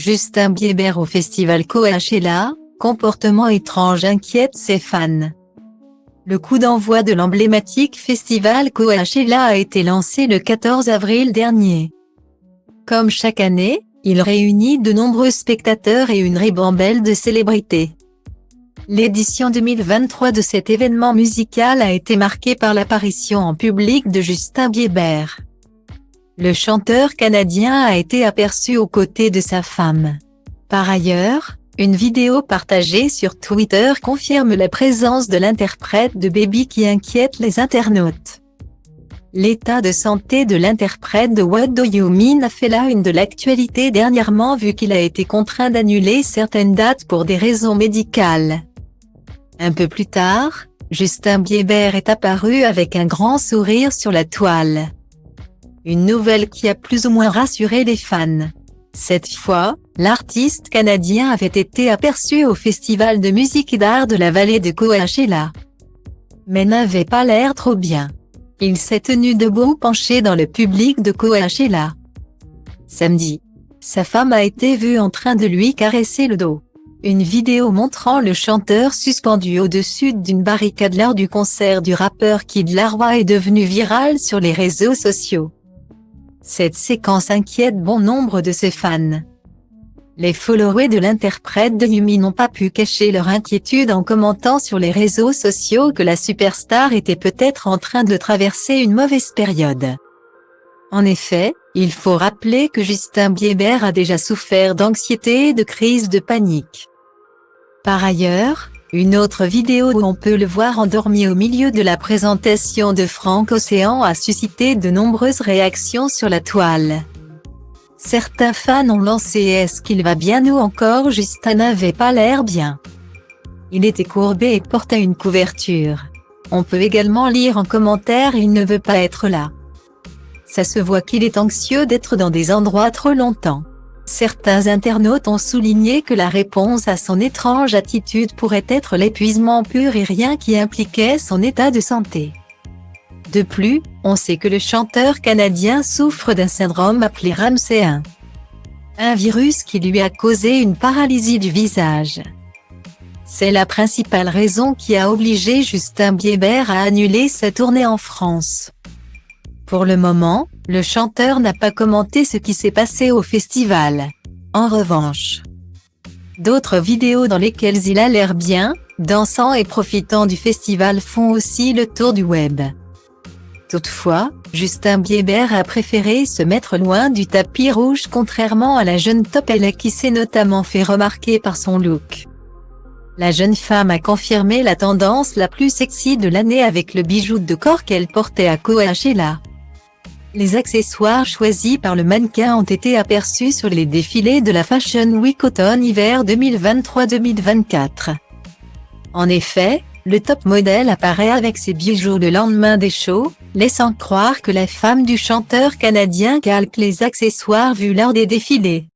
Justin Bieber au festival Coachella, comportement étrange inquiète ses fans. Le coup d'envoi de l'emblématique festival Coachella a été lancé le 14 avril dernier. Comme chaque année, il réunit de nombreux spectateurs et une ribambelle de célébrités. L'édition 2023 de cet événement musical a été marquée par l'apparition en public de Justin Bieber. Le chanteur canadien a été aperçu aux côtés de sa femme. Par ailleurs, une vidéo partagée sur Twitter confirme la présence de l'interprète de Baby qui inquiète les internautes. L'état de santé de l'interprète de What Do You Mean a fait la une de l'actualité dernièrement vu qu'il a été contraint d'annuler certaines dates pour des raisons médicales. Un peu plus tard, Justin Bieber est apparu avec un grand sourire sur la toile. Une nouvelle qui a plus ou moins rassuré les fans. Cette fois, l'artiste canadien avait été aperçu au festival de musique et d'art de la vallée de Coachella. Mais n'avait pas l'air trop bien. Il s'est tenu debout penché dans le public de Coachella. Samedi, sa femme a été vue en train de lui caresser le dos. Une vidéo montrant le chanteur suspendu au-dessus d'une barricade lors du concert du rappeur Kid Laroi est devenue virale sur les réseaux sociaux. Cette séquence inquiète bon nombre de ses fans. Les followers de l'interprète de Yumi n'ont pas pu cacher leur inquiétude en commentant sur les réseaux sociaux que la superstar était peut-être en train de traverser une mauvaise période. En effet, il faut rappeler que Justin Bieber a déjà souffert d'anxiété et de crises de panique. Par ailleurs, une autre vidéo où on peut le voir endormi au milieu de la présentation de Frank Ocean a suscité de nombreuses réactions sur la toile. Certains fans ont lancé « Est-ce qu'il va bien » ou encore Justin n'avait pas l'air bien. Il était courbé et portait une couverture. On peut également lire en commentaire « Il ne veut pas être là ». Ça se voit qu'il est anxieux d'être dans des endroits trop longtemps. Certains internautes ont souligné que la réponse à son étrange attitude pourrait être l'épuisement pur et rien qui impliquait son état de santé. De plus, on sait que le chanteur canadien souffre d'un syndrome appelé Ramsay 1. Un virus qui lui a causé une paralysie du visage. C'est la principale raison qui a obligé Justin Bieber à annuler sa tournée en France. Pour le moment, le chanteur n'a pas commenté ce qui s'est passé au festival. En revanche, d'autres vidéos dans lesquelles il a l'air bien, dansant et profitant du festival font aussi le tour du web. Toutefois, Justin Bieber a préféré se mettre loin du tapis rouge contrairement à la jeune Top L qui s'est notamment fait remarquer par son look. La jeune femme a confirmé la tendance la plus sexy de l'année avec le bijou de corps qu'elle portait à Coachella. Les accessoires choisis par le mannequin ont été aperçus sur les défilés de la Fashion Week automne-hiver 2023-2024. En effet, le top modèle apparaît avec ses bijoux le lendemain des shows, laissant croire que la femme du chanteur canadien calque les accessoires vus lors des défilés.